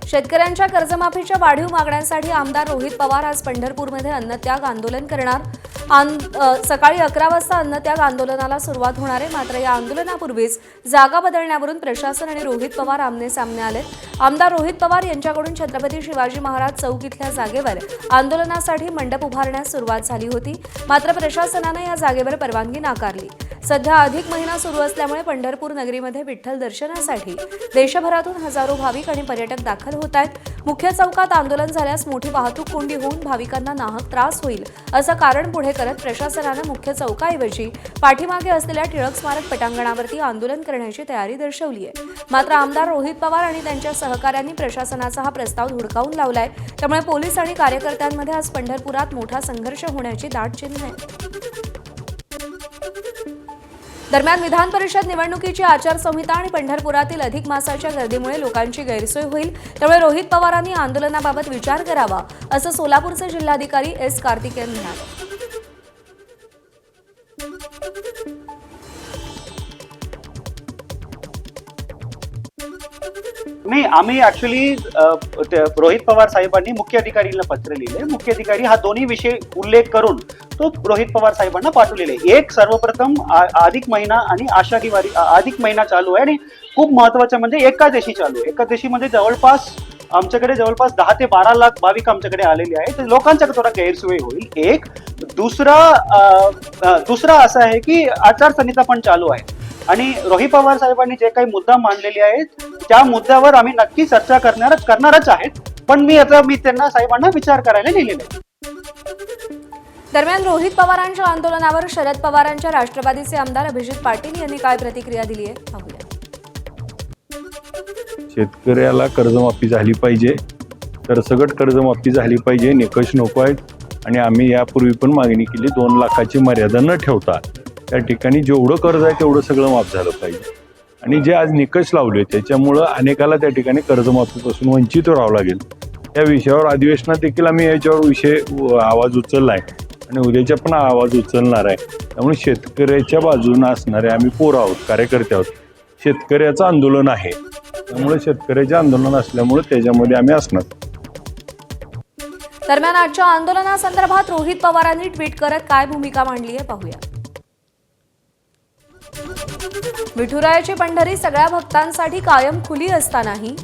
शेतकऱ्यांच्या कर्जमाफीच्या वाढीव मागण्यांसाठी आमदार रोहित पवार आज पंढरपूरमध्ये अन्नत्याग आंदोलन करणार। सकाळी 11 वाजता अन्नत्याग आंदोलनाला सुरुवात होणार आहे। मात्र या आंदोलनापूर्वीच जागा बदलण्यावरून प्रशासन आणि रोहित पवार आमने सामने आले। आमदार रोहित पवार यांच्याकडून छत्रपती शिवाजी महाराज चौक इथल्या जागेवर आंदोलनासाठी मंडप उभारण्यास सुरुवात झाली होती। मात्र प्रशासनाने या जागेवर परवानगी नाकारली। सध्या अधिक महिना सुरू असल्यामुळे पंढरपूर नगरीमध्ये विठ्ठल दर्शनासाठी देशभरातून हजारो भाविक आणि पर्यटक दाखल होत आहेत। मुख्य चौकात आंदोलन झाल्यास मोठी वाहतूक कोंडी होऊन भाविकांना नाहक त्रास होईल असं कारण पुढे करत प्रशासनाने मुख्य चौकाऐवजी पाठीमागे असलेल्या टिळक स्मारक पटांगणावरती आंदोलन करण्याची तयारी दर्शवली आहे। मात्र आमदार रोहित पवार आणि त्यांच्या सहकाऱ्यांनी प्रशासनाचा हा प्रस्ताव धुडकावून लावलाय। त्यामुळे पोलीस आणि कार्यकर्त्यांमध्ये आज पंढरपुरात मोठा संघर्ष होण्याची दाट चिन्ह आहे। दरम्यान विधान परिषद निवडणुकीची आचारसंहिता आणि पंढरपुरातील अधिक मासाच्या गर्दीमुळे लोकांची गैरसोय होईल। त्यामुळे रोहित पवारांनी आंदोलनाबाबत विचार करावा असं सोलापूरचे जिल्हाधिकारी एस कार्तिकेयन म्हणाले। नाही, आम्ही ऍक्च्युअली रोहित पवार साहेबांनी मुख्य अधिकारीला पत्र लिहिले। मुख्य अधिकारी हा दोन्ही विषय उल्लेख करून तो रोहित पवार साहेबांना पाठवलेले। एक, सर्वप्रथम अधिक महिना आणि आषाढी वारी अधिक महिना चालू आहे आणि खूप महत्वाचं म्हणजे एकादशी चालू आहे। एकादशीमध्ये आमच्याकडे जवळपास 10 ते 12 लाख भाविक आमच्याकडे आलेले आहेत। लोकांचा थोडा गैरसोय होईल। एक, दुसरा असं आहे की आचारसंहिता पण चालू आहे आणि रोहित पवार साहेबांनी जे काही मुद्दा मांडलेले आहेत त्या मुद्द्यावर आम्ही नक्की चर्चा करणारच आहेत। पण मी त्यांना साहेबांना विचार करायला लिहिलेलं आहे। दरम्यान रोहित पवारांच्या आंदोलनावर शरद पवारांच्या राष्ट्रवादीचे आमदार अभिजित पाटील यांनी काय प्रतिक्रिया दिली आहे पाहूया। शेतकऱ्याला कर्जमाफी झाली पाहिजे, सरसकट कर्जमाफी झाली पाहिजे, निकष नको आहेत आणि आम्ही यापूर्वी पण मागणी केली 2 लाखाची मर्यादा न ठेवता त्या ठिकाणी जेवढं कर्ज आहे तेवढं सगळं माफ झालं पाहिजे आणि जे आज निकष लावले त्याच्यामुळं अनेकाला त्या ठिकाणी कर्जमाफीपासून वंचित राहावं लागेल। त्या विषयावर अधिवेशनात देखील आम्ही याच्यावर आवाज उचलला आहे आणि उद्याच्या पण आवाज उचलणार आहे। त्यामुळे शेतकऱ्याच्या बाजूने असणारे आम्ही पोर आहोत, कार्यकर्ते आहोत। शेतकऱ्याचं आंदोलन आहे, त्यामुळे शेतकऱ्याचे आंदोलन असल्यामुळे त्याच्यामध्ये आम्ही असणार। दरम्यान आजच्या आंदोलनासंदर्भात रोहित पवारांनी ट्विट करत काय भूमिका मांडली आहे पाहूया। विठुरायाची पंढरी सगळ्या भक्तांसाठी कायम खुली असतानाही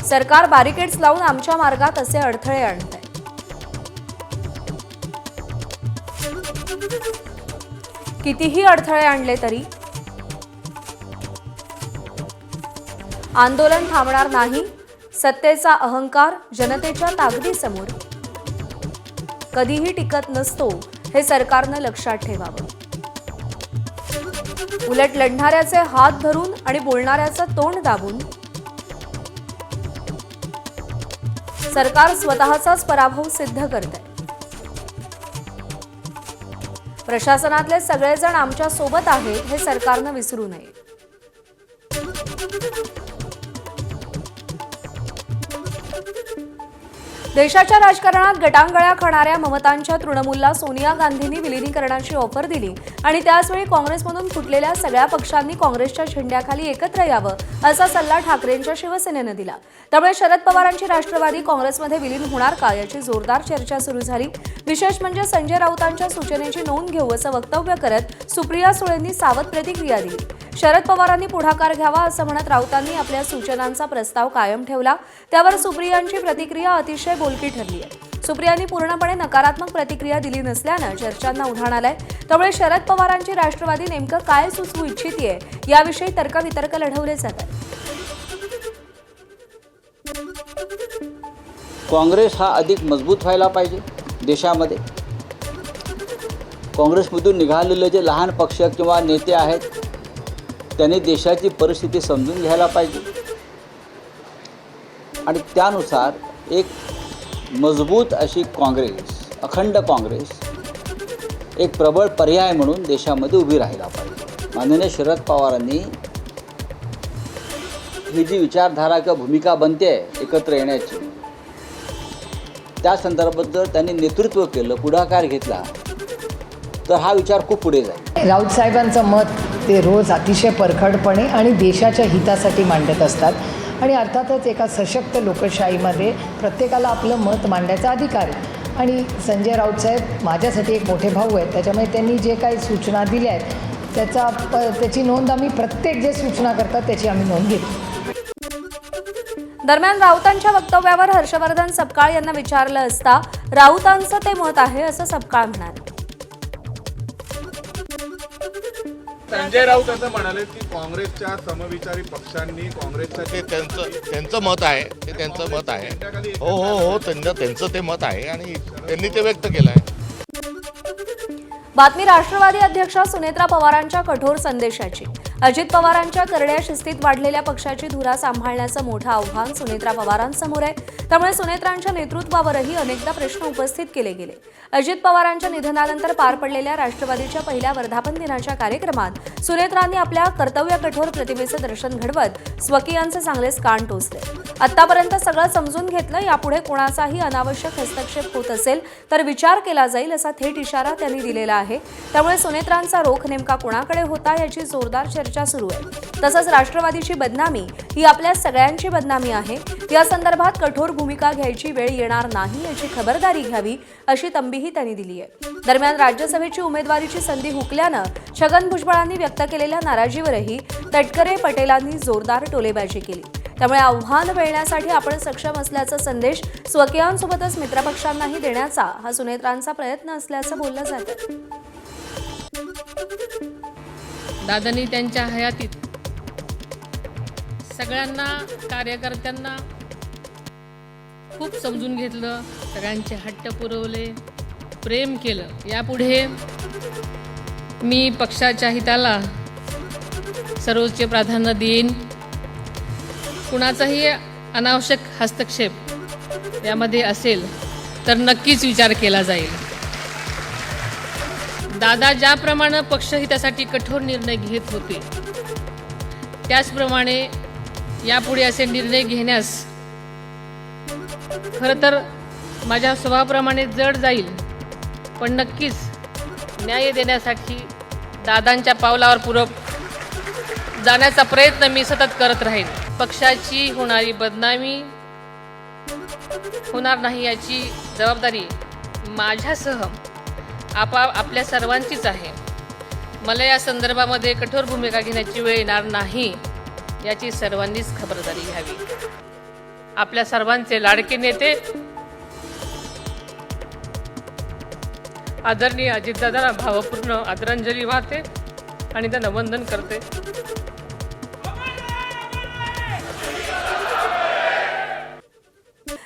सरकार बॅरिकेड्स लावून आमच्या मार्गात असे अडथळे आणते। कितीही अडथळे आणले तरी आंदोलन थांबणार नाही। सत्तेचा अहंकार जनतेच्या ताकदीसमोर कधीही टिकत नसतो हे सरकारनं लक्षात ठेवावं। उलट लढणाऱ्याचे हात धरून आणि बोलणाऱ्याचं तोंड दाबून सरकार स्वतःचाच पराभव सिद्ध करते। प्रशासनातले सगळेजण आमच्या सोबत आहेत हे सरकारनं विसरू नये। देशाच्या राजकारणात गटांगळ्या खाणाऱ्या ममतांच्या तृणमूलला सोनिया गांधींनी विलिनीकरणाची ऑफर दिली आणि त्याचवेळी काँग्रेसमधून फुटलेल्या सगळ्या पक्षांनी काँग्रेसच्या झेंड्याखाली एकत्र यावं असा सल्ला ठाकरेंच्या शिवसेनेनं दिला। त्यामुळे शरद पवारांची राष्ट्रवादी काँग्रेसमध्ये विलीन होणार का याची जोरदार चर्चा सुरू झाली। विशेष म्हणजे संजय राऊतांच्या सूचनेची नोंद घेऊ असं वक्तव्य करत सुप्रिया सुळेंनी सावध प्रतिक्रिया दिली। शरद पवारांनी पुढाकार घ्यावा असं म्हणत राऊतांनी आपल्या सूचनांचा प्रस्ताव कायम ठेवला। त्यावर सुप्रियांची प्रतिक्रिया अतिशय बोलकी ठरली आहे। सुप्रियांनी पूर्णपणे नकारात्मक प्रतिक्रिया दिली नसल्यानं चर्चांना उधाण आलंय। त्यामुळे शरद पवारांची राष्ट्रवादी नेमकं काय सुचवू इच्छितीये याविषयी तर्कवितर्क लढवले जात आहेत। काँग्रेस हा अधिक मजबूत व्हायला पाहिजे देशामध्ये। काँग्रेसमधून निघालेले जे लहान पक्ष किंवा नेते आहेत त्यांनी देशाची परिस्थिती समजून घ्यायला पाहिजे आणि त्यानुसार एक मजबूत अशी काँग्रेस, अखंड काँग्रेस एक प्रबळ पर्याय म्हणून देशामध्ये उभी राहायला पाहिजे। माननीय शरद पवारांनी ही जी विचारधारा किंवा भूमिका बनते एकत्र येण्याची, त्या संदर्भात जर त्यांनी नेतृत्व केलं, पुढाकार घेतला तर हा विचार खूप पुढे जाईल। राऊत साहेबांचं मत ते रोज अतिशय परखडपणे आणि देशाच्या हितासाठी मांडत असतात आणि अर्थातच एका सशक्त लोकशाहीमध्ये प्रत्येकाला आपलं मत मांडण्याचा अधिकार आहे. आणि संजय राऊत साहेब माझ्यासाठी एक मोठे भाऊ आहेत, त्याच्यामुळे त्यांनी जे काही सूचना दिल्या आहेत त्याची नोंद आम्ही प्रत्येक जे सूचना करतात त्याची आम्ही नोंद घेतो. दरम्यान राऊतांच्या वक्तव्यावर हर्षवर्धन सपकाळ यांना विचारलं असता राऊतांचं ते मत आहे असं सपकाळ म्हणाले. संजय राऊत असं म्हणाले की काँग्रेसच्या समविचारी पक्षांनी काँग्रेसच्या ते त्यांचं मत आहे, ते त्यांचं मत आहे. हो हो हो त्यांचं ते मत आहे आणि त्यांनी ते व्यक्त केलं आहे. बातमी राष्ट्रवादी अध्यक्षा सुनेत्रा पवारांच्या कठोर संदेशाची. अजित पवारांच्या करड्या शिस्तीत वाढलेल्या पक्षाची धुरा सांभाळण्याचं मोठं आव्हान सुनेत्रा पवारांसमोर आहे. त्यामुळे सुनेत्रांच्या नेतृत्वावरही अनेकदा प्रश्न उपस्थित केले गेले. अजित पवारांच्या निधनानंतर पार पडलेल्या राष्ट्रवादीच्या पहिल्या वर्धापन दिनाच्या कार्यक्रमात सुनेत्रांनी आपल्या कर्तव्य कठोर प्रतिमेचं दर्शन घडवत स्वकीयांचे चांगलेच कान टोचले. आतापर्यंत सगळं समजून घेतलं, यापुढे कोणाचाही अनावश्यक हस्तक्षेप होत असेल तर विचार केला जाईल असा थेट इशारा त्यांनी दिलेला आहे. त्यामुळे सुनेत्रांचा रोख नेमका कोणाकडे होता याची जोरदार चर्चा सुरू आहे. तसंच राष्ट्रवादीची बदनामी ही आपल्या सगळ्यांची बदनामी आहे. या संदर्भात कठोर भूमिका घ्यायची वेळ येणार नाही याची खबरदारी घ्यावी अशी तंबीही त्यांनी दिली आहे. दरम्यान राज्यसभेची उमेदवारीची संधी हुकल्यानं छगन भुजबळांनी व्यक्त केलेल्या नाराजीवरही तटकरे पटेलांनी जोरदार टोलेबाजी केली. त्यामुळे आव्हान वेळण्यासाठी आपण सक्षम असल्याचा संदेश स्वकीयांसोबतच मित्रपक्षांनाही देण्याचा हा सुनेत्रांचा प्रयत्न असल्याचं बोललं जातं. दादांनी त्यांच्या हयातीत सगळ्यांना, कार्यकर्त्यांना खूप समजून घेतलं, सगळ्यांचे हट्ट पुरवले, प्रेम केलं. यापुढे मी पक्षाच्या हिताला सर्वोच्च प्राधान्य देईन. कुणाचाही अनावश्यक हस्तक्षेप यामध्ये असेल तर नक्कीच विचार केला जाईल. दादा ज्याप्रमाणे पक्षहितासाठी कठोर निर्णय घेत होते त्याचप्रमाणे यापुढे असे निर्णय घेण्यास खरं तर माझ्या स्वभावाप्रमाणे जड जाईल, पण नक्कीच न्याय देण्यासाठी दादांच्या पावलावर पूरक जाण्याचा प्रयत्न मी सतत करत राहीन. पक्षाची होणारी बदनामी होणार नाही याची जबाबदारी माझ्यासह आपल्या सर्वांचीच आहे. मला या संदर्भामध्ये कठोर भूमिका घेण्याची वेळ येणार नाही याची सर्वांनीच खबरदारी घ्यावी. आपल्या सर्वांचे लाडके नेते आदरणीय अजितदादांना भावपूर्ण आदरांजली वाहते आणि त्यांना वंदन करते.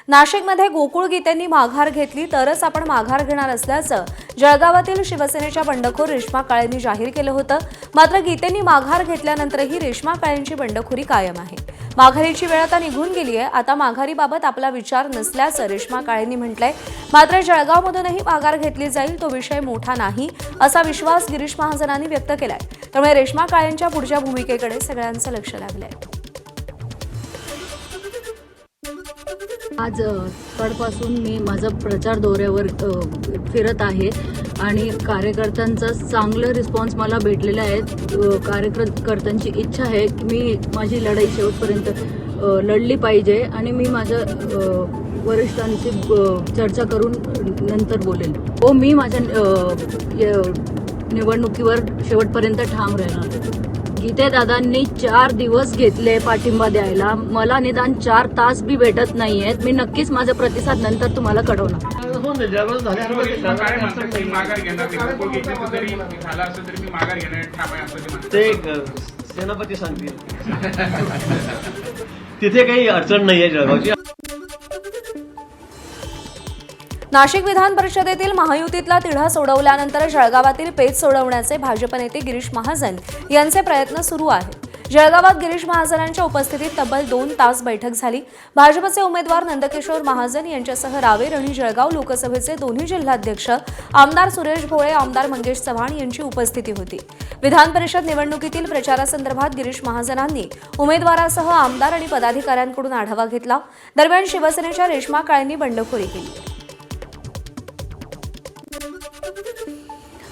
नाशिकमध्ये गोकुळ गीतेंनी माघार घेतली तरच आपण माघार घेणार असल्याचं जळगावातील शिवसेनेच्या बंडखोर रेश्मा काळेंनी जाहीर केलं होतं. मात्र गीतेंनी माघार घेतल्यानंतरही रेश्मा काळेंची बंडखोरी कायम आहे. माघारीची वेळ आता निघून गेली आहे. आता माघारीबाबत आपला विचार नसल्याचं रेश्मा काळेंनी म्हटलंय. मात्र जळगावमधूनही माघार घेतली जाईल, तो विषय मोठा नाही असा विश्वास गिरीश महाजनांनी व्यक्त केलाय. त्यामुळे रेश्मा काळेंच्या पुढच्या भूमिकेकडे सगळ्यांचं लक्ष लागलंय. आज सकाळपासून मी माझं प्रचार दौऱ्यावर फिरत आहे आणि कार्यकर्त्यांचा चांगलं रिस्पॉन्स मला भेटलेला आहे. कार्यकर्त्यांची इच्छा आहे की मी माझी लढाई शेवटपर्यंत लढली पाहिजे आणि मी माझ्या वरिष्ठांची चर्चा करून नंतर बोलेन. हो, मी माझ्या निवडणुकीवर शेवटपर्यंत ठाम राहणार. गीतेदादांनी 4 दिवस घेतले पाठिंबा द्यायला, मला निदान 4 तास बी भेटत नाहीयेत. मी नक्कीच माझा प्रतिसाद नंतर तुम्हाला कळवणार. ते सेनापती सांगतील तिथे काही अडचण नाहीये जळगावची. नाशिक विधान परिषदेतील महायुतीतला तिढा सोडवल्यानंतर जळगावातील पेच सोडवण्याचे भाजप नेते गिरीश महाजन यांचे प्रयत्न सुरू आहेत. जळगावात गिरीश महाजनांच्या उपस्थितीत तब्बल 2 तास बैठक झाली. भाजपचे उमेदवार नंदकिशोर महाजन यांच्यासह रावेर आणि जळगाव लोकसभेचे दोन्ही जिल्हाध्यक्ष आमदार सुरेश भोळे, आमदार मंगेश चव्हाण यांची उपस्थिती होती. विधान परिषद निवडणुकीतील प्रचारासंदर्भात गिरीश महाजनांनी उमेदवारासह आमदार आणि पदाधिकाऱ्यांकडून आढावा घेतला. दरम्यान शिवसेनेच्या रेश्मा काळेंनी बंडखोरी केली.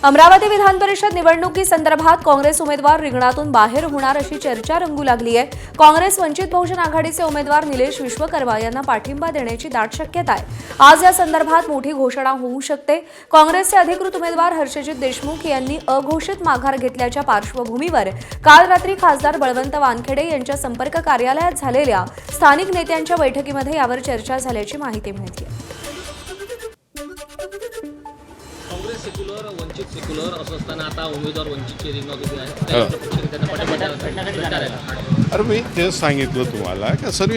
अमरावती विधान परिषद निवडणुकीसंदर्भात काँग्रेस उमेदवार रिंगणातून बाहेर होणार अशी चर्चा रंगू लागली आहे. काँग्रेस वंचित बहुजन आघाडीचे उमेदवार निलेश विश्वकर्मा यांना पाठिंबा देण्याची दाट शक्यता आहे. आज या संदर्भात मोठी घोषणा होऊ शकते. काँग्रेसचे अधिकृत उमेदवार हर्षजित देशमुख यांनी अघोषित माघार घेतल्याच्या पार्श्वभूमीवर काल रात्री खासदार बळवंत वानखेडे यांच्या संपर्क कार्यालयात झालेल्या स्थानिक नेत्यांच्या बैठकीमध्ये यावर चर्चा झाल्याची माहिती मिळते. काँग्रेस सेक्युलर वंचित सेक्युलर असं असताना आता उमेदवार वंचितचे रिंगणात उभे आहेत. त्यांना पाठिंबा अरे मी तेच सांगितलं तुम्हाला का सर्व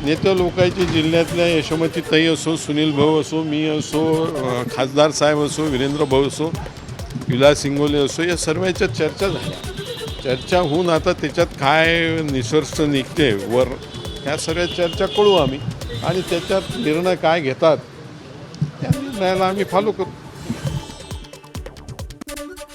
नेते लोकांची जिल्ह्यातल्या यशोमती ताई असो, सुनील भाऊ असो, मी असो, खासदार साहेब असो, वीरेंद्र भाऊ असो, विलास इंगोले असो, या सर्वांच्या चर्चा झाल्या. चर्चा होऊन आता त्याच्यात काय निष्कर्ष निघते वर ह्या सगळ्या चर्चा करू आम्ही आणि त्याच्यात निर्णय काय घेतात त्या निर्णयाला आम्ही फॉलो करू.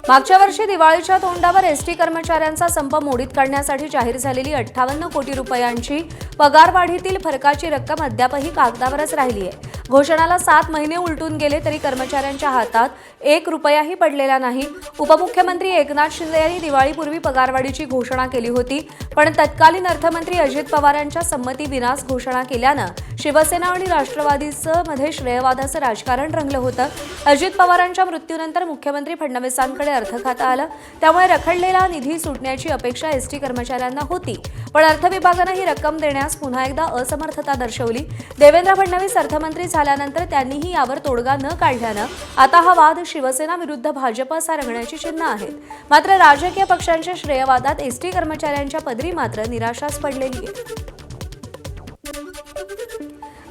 मागच्या वर्षी दिवाळीच्या तोंडावर एसटी कर्मचाऱ्यांचा संप मोडीत काढण्यासाठी जाहीर झालेली 58 कोटी रुपयांची पगारवाढीतील फरकाची रक्कम अद्यापही कागदावरच राहिली आहे. घोषणाला 7 महिने उलटून गेले तरी कर्मचाऱ्यांच्या हातात 1 रुपयाही पडलेला नाही. उपमुख्यमंत्री एकनाथ शिंदे यांनी दिवाळीपूर्वी पगारवाढीची घोषणा केली होती, पण तत्कालीन अर्थमंत्री अजित पवारांच्या संमतीविनाच घोषणा केल्यानं शिवसेना आणि राष्ट्रवादीचं मध्ये श्रेयवादाचं राजकारण रंगलं होतं. अजित पवारांच्या मृत्यूनंतर मुख्यमंत्री फडणवीसांकडे अर्थ खातं आलं, त्यामुळे रखडलेला निधी सुटण्याची अपेक्षा एसटी कर्मचाऱ्यांना होती. पण अर्थ विभागानं ही रक्कम देण्यास पुन्हा एकदा असमर्थता दर्शवली. देवेंद्र फडणवीस अर्थमंत्री झाल्यानंतर त्यांनीही यावर तोडगा न काढल्यानं आता हा वाद शिवसेना विरुद्ध भाजप असा रंगण्याची चिन्ह आहेत. मात्र राजकीय पक्षांच्या श्रेयवादात एसटी कर्मचाऱ्यांच्या पदरी मात्र निराशाच पडलेली आहे.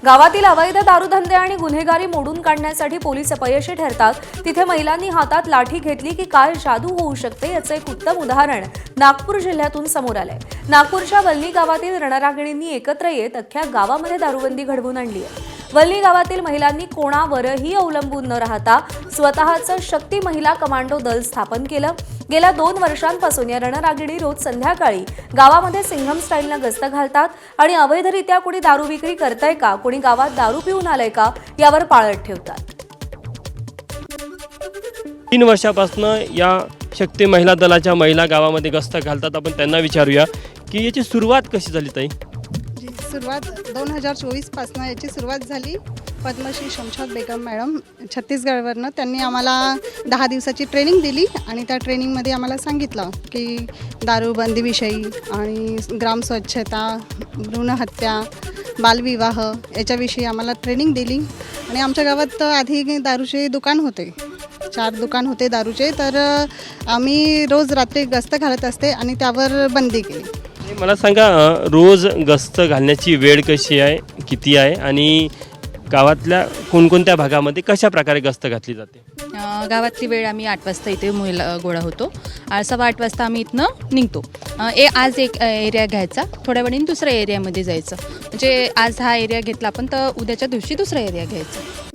गावातील अवैध दारूधंदे आणि गुन्हेगारी मोडून काढण्यासाठी पोलीस अपयशी ठरतात, तिथे महिलांनी हातात लाठी घेतली की काय जादू होऊ शकते याचं एक उत्तम उदाहरण नागपूर जिल्ह्यातून समोर आलंय. नागपूरच्या वल्ली गावातील रणरागिणींनी एकत्र येत अख्ख्या गावामध्ये दारूबंदी घडवून आणली आहे. वल्ली गावातील महिलांनी कोणावरही अवलंबून न राहता स्वतःचं शक्ती महिला कमांडो दल स्थापन केलं. गेल्या 2 वर्षांपासून या रणरागिणी रोज संध्याकाळी गावामध्ये सिंघम स्टाईलनं गस्त घालतात आणि अवैधरित्या कोणी दारू विक्री करतंय का, कोणी गावात दारू पिऊन आलंय का यावर पाळत ठेवतात. 3 वर्षापासून या शक्ती महिला दलाच्या महिला गावामध्ये गस्त घालतात. आपण त्यांना विचारूया की याची सुरुवात कशी झाली ताई? सुरुवात 2024पासून याची सुरुवात झाली. पद्मश्री शमशाद बेगम मॅडम छत्तीसगडवरनं त्यांनी आम्हाला 10 दिवसाची ट्रेनिंग दिली आणि त्या ट्रेनिंगमध्ये आम्हाला सांगितलं की दारूबंदीविषयी आणि ग्रामस्वच्छता, भ्रूणहत्या, बालविवाह याच्याविषयी आम्हाला ट्रेनिंग दिली. आणि आमच्या गावात आधी दारूचे दुकान होते, 4 दुकान होते दारूचे, तर आम्ही रोज रात्री गस्त घालत असते आणि त्यावर बंदी केली. मला सांगा, रोज गस्त घालण्याची वेळ कशी आहे, किती आहे आणि गावातल्या कोणकोणत्या भागामध्ये कशा प्रकारे गस्त घातली जाते? गावातली वेळ आम्ही 8 वाजता इथे महिला गोळा होतो. 8:15 वाजता आम्ही इथनं निघतो. आज एक एरिया घ्यायचा, थोड्या वेळाने दुसऱ्या एरियामध्ये जायचं. म्हणजे आज हा एरिया घेतला आपण तर उद्याच्या दिवशी दुसरा एरिया घ्यायचा.